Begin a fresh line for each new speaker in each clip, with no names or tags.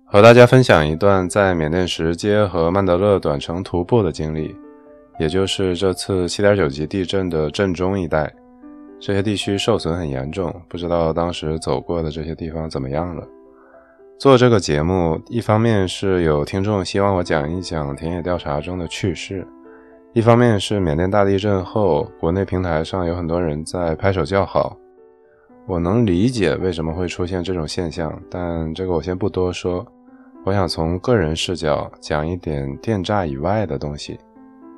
和大家分享一段在缅甸石阶和曼德勒短程徒步的经历，也就是这次 7.9 级地震的震中一带。这些地区受损很严重，不知道当时走过的这些地方怎么样了。做这个节目，一方面是有听众希望我讲一讲田野调查中的趣事，一方面是缅甸大地震后，国内平台上有很多人在拍手叫好。我能理解为什么会出现这种现象，但这个我先不多说。我想从个人视角讲一点电诈以外的东西。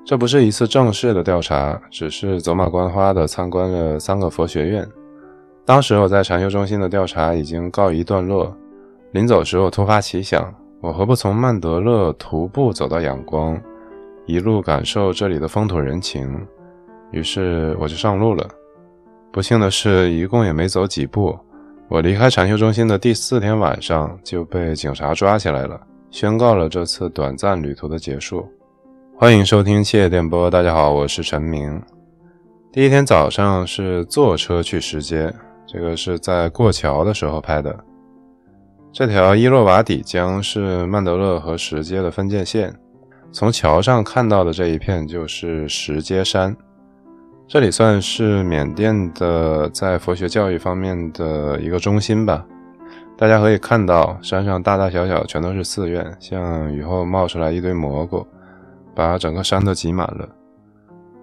这不是一次正式的调查，只是走马观花地参观了3个佛学院。当时我在禅修中心的调查已经告一段落，临走时我突发奇想，我何不从曼德勒徒步走到仰光，一路感受这里的风土人情。于是我就上路了。不幸的是，一共也没走几步，我离开禅修中心的第4天晚上就被警察抓起来了，宣告了这次短暂旅途的结束。欢迎收听七夜电波，大家好，我是陈明。第一天早上是坐车去石阶，这个是在过桥的时候拍的。这条伊洛瓦底江是曼德勒和石阶的分界线，从桥上看到的这一片就是石阶山。这里算是缅甸的在佛学教育方面的一个中心吧。大家可以看到山上大大小小全都是寺院，像雨后冒出来一堆蘑菇，把整个山都挤满了，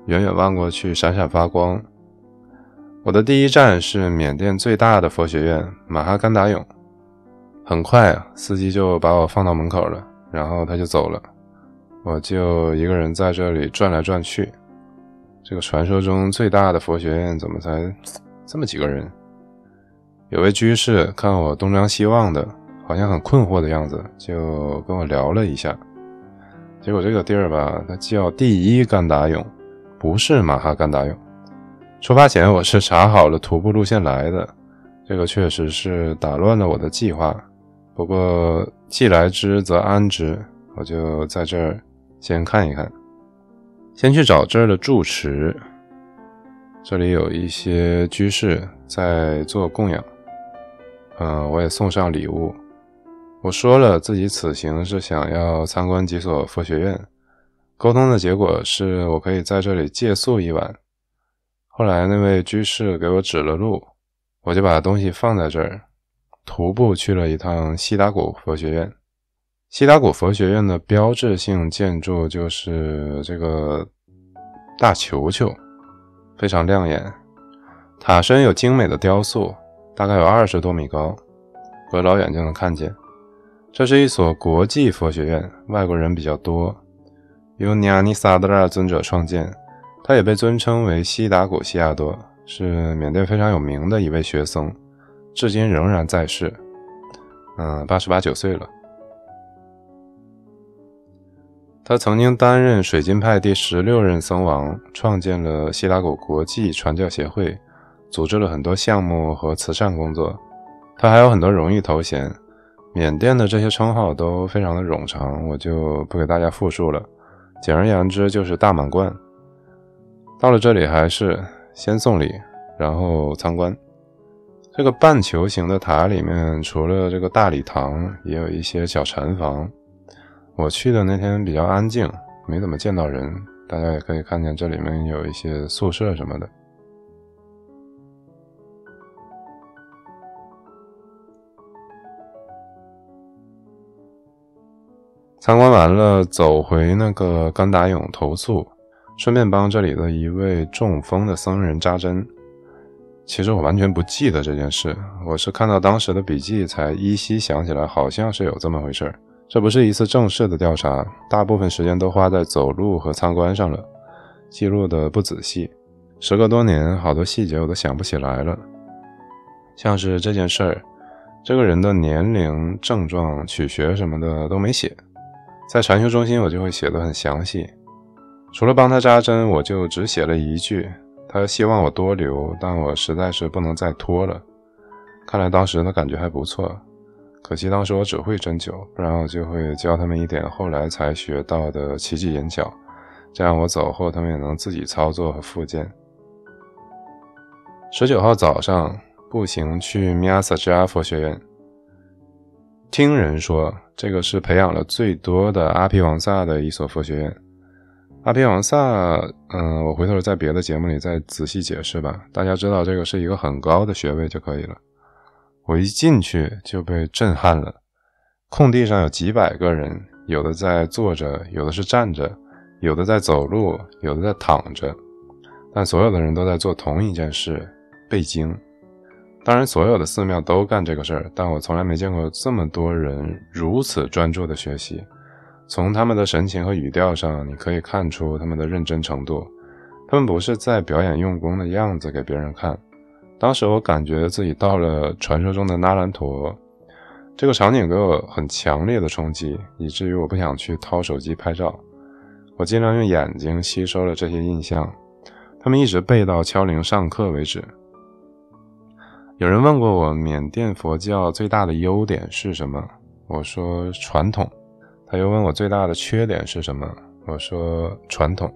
远远望过去闪闪发光。我的第一站是缅甸最大的佛学院马哈甘达永。很快司机就把我放到门口了，然后他就走了，我就一个人在这里转来转去。这个传说中最大的佛学院怎么才这么几个人？有位居士看我东张西望的，好像很困惑的样子，就跟我聊了一下。结果这个地儿吧，它叫第一甘达永，不是马哈甘达永。出发前我是查好了徒步路线来的，这个确实是打乱了我的计划。不过既来之则安之，我就在这儿先看一看。先去找这儿的住持，这里有一些居士在做供养。我也送上礼物。我说了自己此行是想要参观几所佛学院，沟通的结果是我可以在这里借宿一晚。后来那位居士给我指了路，我就把东西放在这儿，徒步去了一趟西达古佛学院。西达古佛学院的标志性建筑就是这个大球球，非常亮眼。塔身有精美的雕塑，大概有20多米高，隔老远就能看见。这是一所国际佛学院，外国人比较多，由尼阿尼萨德拉尊者创建，他也被尊称为西达古西亚多，是缅甸非常有名的一位学僧，至今仍然在世，88、9岁了。他曾经担任水晶派第16任僧王，创建了西达古国际传教协会，组织了很多项目和慈善工作。他还有很多荣誉头衔，缅甸的这些称号都非常的冗长，我就不给大家复述了。简而言之就是大满贯。到了这里还是先送礼，然后参观。这个半球形的塔里面除了这个大礼堂，也有一些小禅房。我去的那天比较安静，没怎么见到人，大家也可以看见这里面有一些宿舍什么的。参观完了，走回那个甘达永投宿，顺便帮这里的一位中风的僧人扎针。其实我完全不记得这件事，我是看到当时的笔记才依稀想起来，好像是有这么回事。这不是一次正式的调查，大部分时间都花在走路和参观上了，记录的不仔细。时隔多年，好多细节我都想不起来了。像是这件事儿，这个人的年龄、症状、取学什么的都没写，在禅修中心我就会写得很详细。除了帮他扎针，我就只写了一句，他希望我多留，但我实在是不能再拖了。看来当时他感觉还不错，可惜当时我只会针灸，不然我就会教他们一点后来才学到的奇迹眼角，这样我走后他们也能自己操作和复健。19号早上步行去米亚萨扎佛学院，听人说这个是培养了最多的阿毗王萨的一所佛学院。阿毗王萨我回头在别的节目里再仔细解释吧，大家知道这个是一个很高的学位就可以了。我一进去就被震撼了，空地上有几百个人，有的在坐着，有的是站着，有的在走路，有的在躺着，但所有的人都在做同一件事，背经。当然所有的寺庙都干这个事儿，但我从来没见过这么多人如此专注的学习。从他们的神情和语调上，你可以看出他们的认真程度。他们不是在表演用功的样子给别人看。当时我感觉自己到了传说中的那兰陀，这个场景给我很强烈的冲击，以至于我不想去掏手机拍照。我尽量用眼睛吸收了这些印象，他们一直背到敲铃上课为止。有人问过我缅甸佛教最大的优点是什么，我说传统。他又问我最大的缺点是什么，我说传统。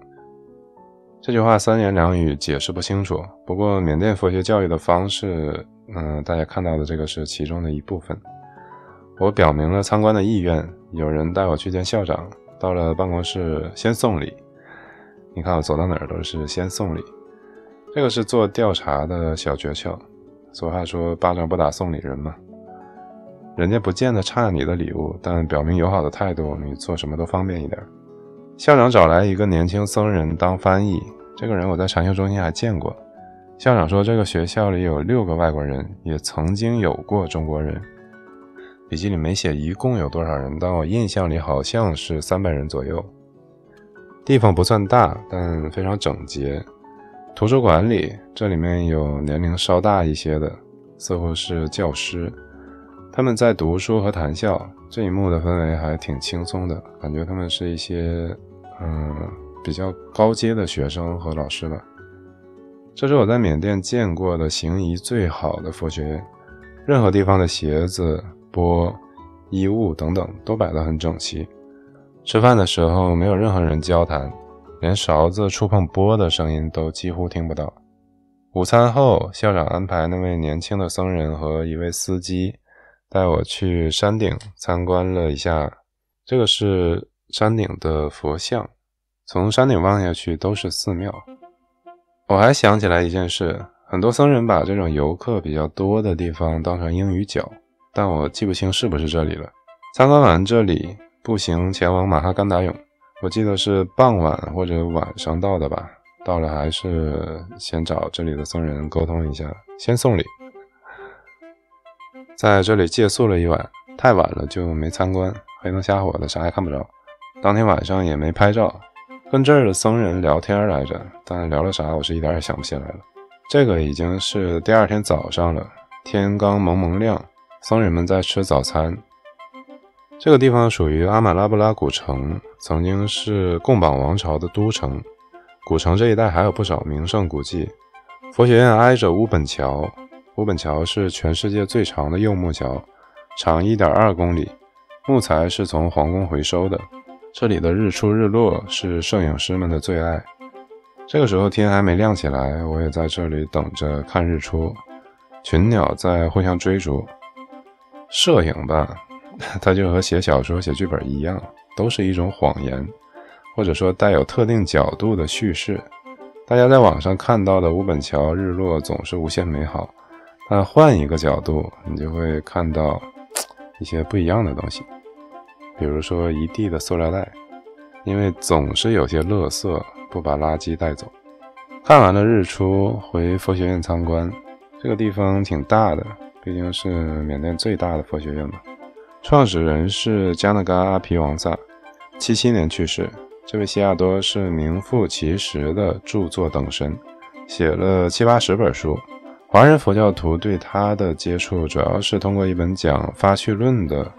这句话三言两语解释不清楚，不过缅甸佛学教育的方式大家看到的这个是其中的一部分。我表明了参观的意愿，有人带我去见校长，到了办公室先送礼。你看我走到哪儿都是先送礼，这个是做调查的小诀窍。俗话说巴掌不打送礼人嘛，人家不见得差你的礼物，但表明友好的态度，你做什么都方便一点。校长找来一个年轻僧人当翻译，这个人我在禅修中心还见过。校长说这个学校里有6个外国人，也曾经有过中国人。笔记里没写一共有多少人，但我印象里好像是300人左右。地方不算大，但非常整洁。图书馆里，这里面有年龄稍大一些的，似乎是教师，他们在读书和谈笑，这一幕的氛围还挺轻松的，感觉他们是一些比较高阶的学生和老师吧。这是我在缅甸见过的行仪最好的佛学院，任何地方的鞋子、钵、衣物等等都摆得很整齐。吃饭的时候没有任何人交谈，连勺子触碰钵的声音都几乎听不到。午餐后，校长安排那位年轻的僧人和一位司机带我去山顶参观了一下，这个是山顶的佛像，从山顶望下去都是寺庙。我还想起来一件事，很多僧人把这种游客比较多的地方当成鹰语角，但我记不清是不是这里了。参观完这里，步行前往马哈甘达涌，我记得是傍晚或者晚上到的吧，到了还是先找这里的僧人沟通一下，先送礼。在这里借宿了一晚，太晚了就没参观，黑灯瞎火的啥也看不着。当天晚上也没拍照，跟这儿的僧人聊天来着，但聊了啥我是一点也想不起来了。这个已经是第2天早上了，天刚蒙蒙亮，僧人们在吃早餐。这个地方属于阿马拉布拉古城，曾经是贡榜王朝的都城。古城这一带还有不少名胜古迹。佛学院挨着乌本桥，乌本桥是全世界最长的柚木桥，长 1.2 公里，木材是从皇宫回收的。这里的日出日落是摄影师们的最爱。这个时候天还没亮起来，我也在这里等着看日出。群鸟在互相追逐。摄影吧，它就和写小说写剧本一样，都是一种谎言，或者说带有特定角度的叙事。大家在网上看到的乌本桥日落总是无限美好，但换一个角度你就会看到一些不一样的东西，比如说一地的塑料袋，因为总是有些垃圾不把垃圾带走。看完了日出，回佛学院参观。这个地方挺大的，毕竟是缅甸最大的佛学院嘛。创始人是加纳嘎阿毗王萨，77年去世。这位西亚多是名副其实的著作等身，写了70-80本书。华人佛教徒对他的接触主要是通过一本讲发趣论的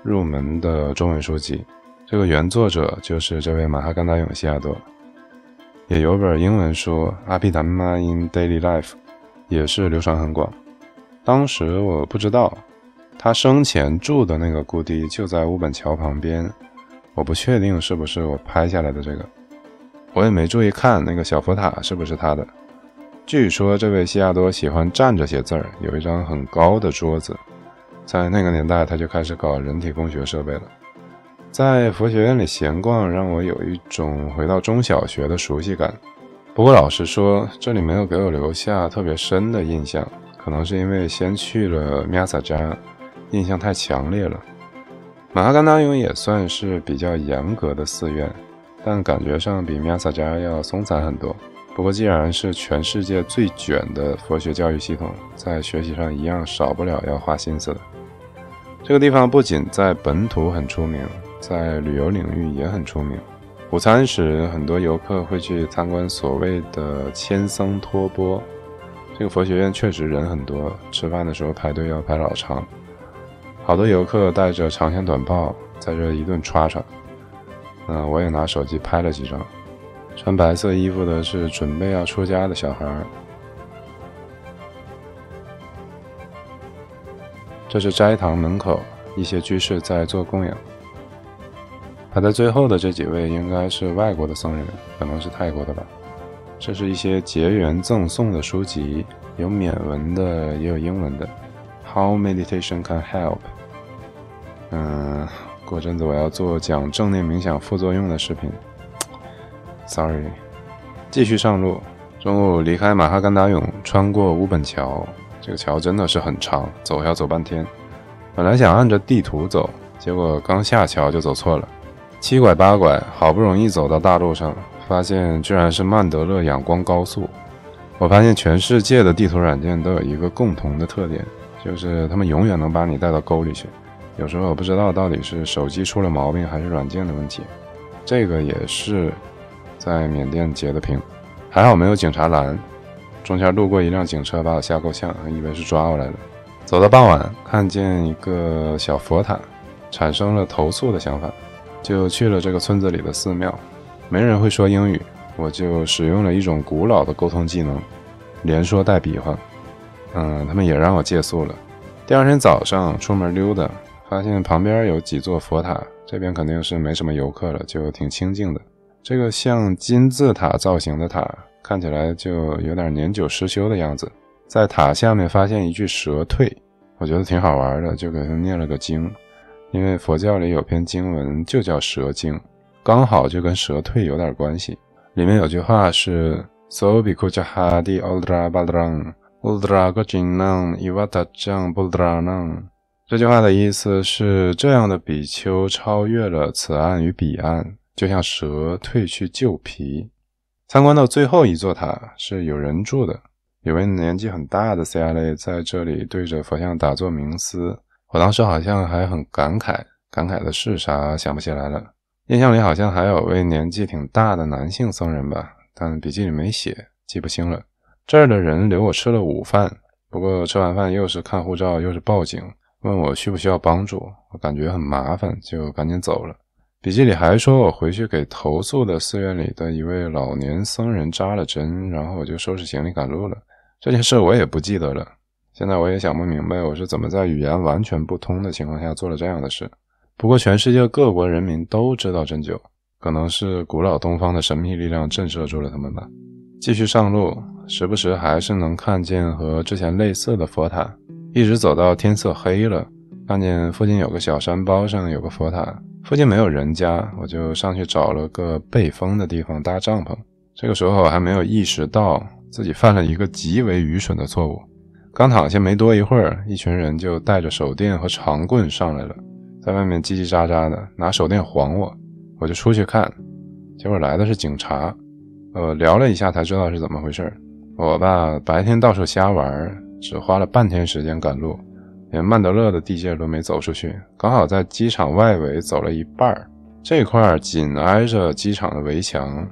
入门的中文书籍，这个原作者就是这位马哈甘达永西亚多。也有本英文书《Abhidhamma in Daily Life》，也是流传很广。当时我不知道他生前住的那个故地就在乌本桥旁边，我不确定是不是我拍下来的这个，我也没注意看那个小佛塔是不是他的。据说这位西亚多喜欢站着写字儿，有一张很高的桌子，在那个年代他就开始搞人体工学设备了。在佛学院里闲逛，让我有一种回到中小学的熟悉感。不过老实说，这里没有给我留下特别深的印象，可能是因为先去了米亚萨迦，印象太强烈了。马哈甘达雍也算是比较严格的寺院，但感觉上比米亚萨迦要松散很多。不过既然是全世界最卷的佛学教育系统，在学习上一样少不了要花心思的。这个地方不仅在本土很出名，在旅游领域也很出名。午餐时很多游客会去参观所谓的千僧托钵，这个佛学院确实人很多，吃饭的时候排队要排老长。好多游客带着长枪短炮在这一顿刷刷。我也拿手机拍了几张。穿白色衣服的是准备要出家的小孩。这是斋堂门口，一些居士在做供养。排在最后的这几位应该是外国的僧人，可能是泰国的吧。这是一些结缘赠送的书籍，有缅文的也有英文的。 How meditation can help。 过阵子我要做讲正念冥想副作用的视频。Sorry。 继续上路，中午离开马哈甘达雍，穿过乌本桥。这个桥真的是很长，走要走半天。本来想按着地图走，结果刚下桥就走错了，7拐8拐，好不容易走到大路上，发现居然是曼德勒仰光高速。我发现全世界的地图软件都有一个共同的特点，就是他们永远能把你带到沟里去。有时候我不知道到底是手机出了毛病还是软件的问题。这个也是在缅甸截的屏，还好没有警察拦。中间路过一辆警车，把我吓够呛，以为是抓我来了。走到傍晚，看见一个小佛塔，产生了投诉的想法，就去了这个村子里的寺庙。没人会说英语，我就使用了一种古老的沟通技能，连说带比划。他们也让我借宿了。第二天早上出门溜达，发现旁边有几座佛塔，这边肯定是没什么游客了，就挺清静的。这个像金字塔造型的塔，看起来就有点年久失修的样子。在塔下面发现一句蛇蜕，我觉得挺好玩的，就给他念了个经。因为佛教里有篇经文就叫蛇经，刚好就跟蛇蜕有点关系。里面有句话是 So bhikkhu jahadi aldra badrang uldra gajinang ivatajang buldranang。 这句话的意思是，这样的比丘超越了此岸与彼岸，就像蛇褪去旧皮。参观到最后一座塔是有人住的，有位年纪很大的 CLA 在这里对着佛像打坐冥思。我当时好像还很感慨的是啥想不起来了。印象里好像还有位年纪挺大的男性僧人吧，但笔记里没写，记不清了。这儿的人留我吃了午饭，不过吃完饭又是看护照又是报警，问我需不需要帮助，我感觉很麻烦，就赶紧走了。笔记里还说我回去给投诉的寺院里的一位老年僧人扎了针，然后我就收拾行李赶路了。这件事我也不记得了，现在我也想不明白我是怎么在语言完全不通的情况下做了这样的事。不过全世界各国人民都知道针灸，可能是古老东方的神秘力量震慑住了他们吧。继续上路，时不时还是能看见和之前类似的佛塔，一直走到天色黑了，看见附近有个小山包上有个佛塔，附近没有人家，我就上去找了个背风的地方搭帐篷。这个时候我还没有意识到自己犯了一个极为愚蠢的错误。刚躺下没多一会儿，一群人就带着手电和长棍上来了，在外面叽叽喳喳的拿手电晃我，我就出去看，结果来的是警察。聊了一下才知道是怎么回事。我吧白天到处瞎玩，只花了半天时间赶路，连曼德勒的地界都没走出去，刚好在机场外围走了一半。这块紧挨着机场的围墙，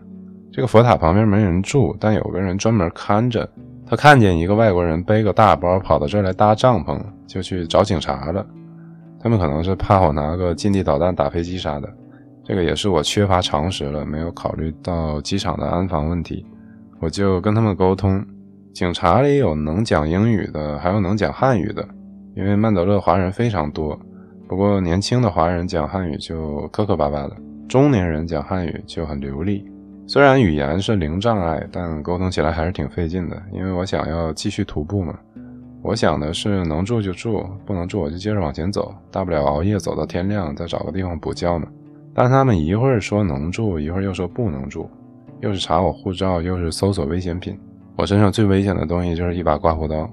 这个佛塔旁边没人住，但有个人专门看着。他看见一个外国人背个大包跑到这儿来搭帐篷，就去找警察了。他们可能是怕我拿个近地导弹打飞机啥的，这个也是我缺乏常识了，没有考虑到机场的安防问题。我就跟他们沟通，警察里有能讲英语的，还有能讲汉语的，因为曼德勒华人非常多。不过年轻的华人讲汉语就磕磕巴巴的，中年人讲汉语就很流利。虽然语言是零障碍，但沟通起来还是挺费劲的，因为我想要继续徒步嘛。我想的是能住就住，不能住我就接着往前走，大不了熬夜走到天亮，再找个地方补觉嘛。但他们一会儿说能住，一会儿又说不能住，又是查我护照，又是搜索危险品。我身上最危险的东西就是一把刮胡刀。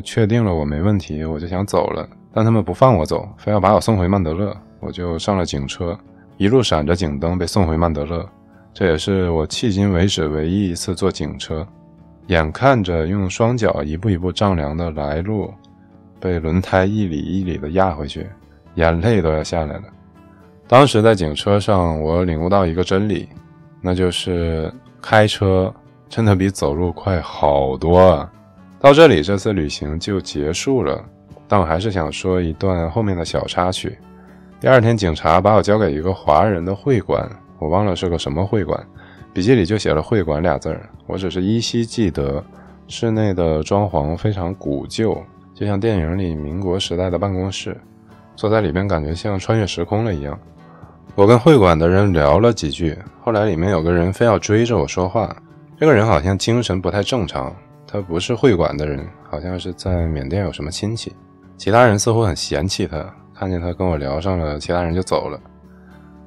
确定了我没问题，我就想走了，但他们不放我走，非要把我送回曼德勒。我就上了警车，一路闪着警灯被送回曼德勒。这也是我迄今为止唯一一次坐警车，眼看着用双脚一步一步丈量的来路被轮胎一里一里的压回去，眼泪都要下来了。当时在警车上，我领悟到一个真理，那就是开车真的比走路快好多啊。到这里，这次旅行就结束了，但我还是想说一段后面的小插曲。第二天，警察把我交给一个华人的会馆，我忘了是个什么会馆，笔记里就写了会馆俩字儿，我只是依稀记得室内的装潢非常古旧，就像电影里民国时代的办公室，坐在里面感觉像穿越时空了一样。我跟会馆的人聊了几句，后来里面有个人非要追着我说话，这个人好像精神不太正常，他不是会馆的人，好像是在缅甸有什么亲戚。其他人似乎很嫌弃他，看见他跟我聊上了，其他人就走了。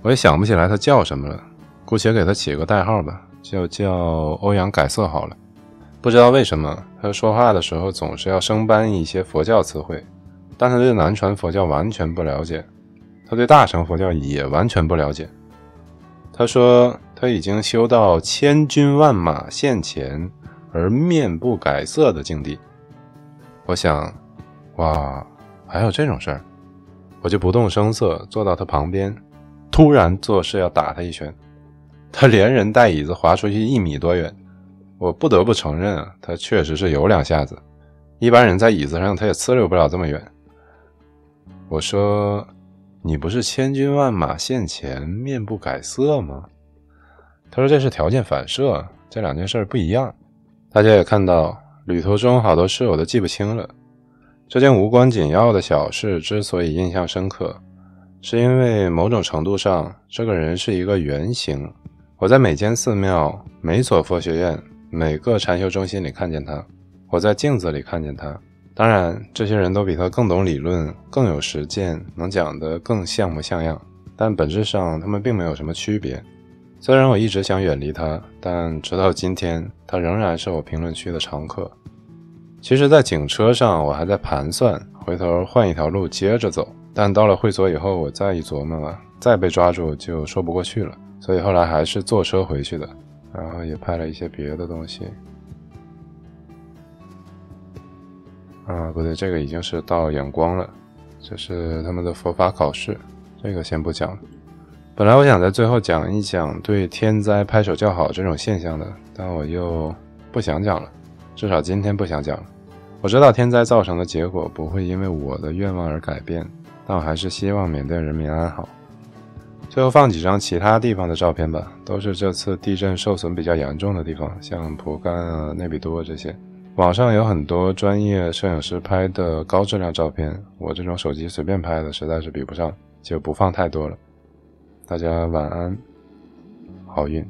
我也想不起来他叫什么了，姑且给他起个代号吧，就叫欧阳改色好了。不知道为什么，他说话的时候总是要生搬一些佛教词汇，但他对南传佛教完全不了解，他对大乘佛教也完全不了解。他说他已经修到千军万马现前而面不改色的境地。我想，哇，还有这种事儿？我就不动声色坐到他旁边，突然做事要打他一拳，他连人带椅子滑出去1米多远。我不得不承认啊，他确实是有两下子，一般人在椅子上他也呲溜不了这么远。我说，你不是千军万马现前面不改色吗？他说这是条件反射，这两件事不一样。大家也看到，旅途中好多事我都记不清了。这件无关紧要的小事之所以印象深刻，是因为某种程度上，这个人是一个原型。我在每间寺庙、每所佛学院、每个禅修中心里看见他，我在镜子里看见他。当然，这些人都比他更懂理论，更有实践，能讲得更像模像样，但本质上他们并没有什么区别。虽然我一直想远离他，但直到今天，他仍然是我评论区的常客。其实在警车上我还在盘算回头换一条路接着走，但到了会所以后我再一琢磨，再被抓住就说不过去了，所以后来还是坐车回去的，然后也拍了一些别的东西。不对，这个已经是到眼光了，这是他们的佛法考试，这个先不讲了。本来我想在最后讲一讲对天灾拍手叫好这种现象的，但我又不想讲了，至少今天不想讲了。我知道天灾造成的结果不会因为我的愿望而改变，但我还是希望缅甸人民安好。最后放几张其他地方的照片吧，都是这次地震受损比较严重的地方，像蒲甘啊、内比多这些。网上有很多专业摄影师拍的高质量照片，我这种手机随便拍的实在是比不上，就不放太多了。大家晚安，好运。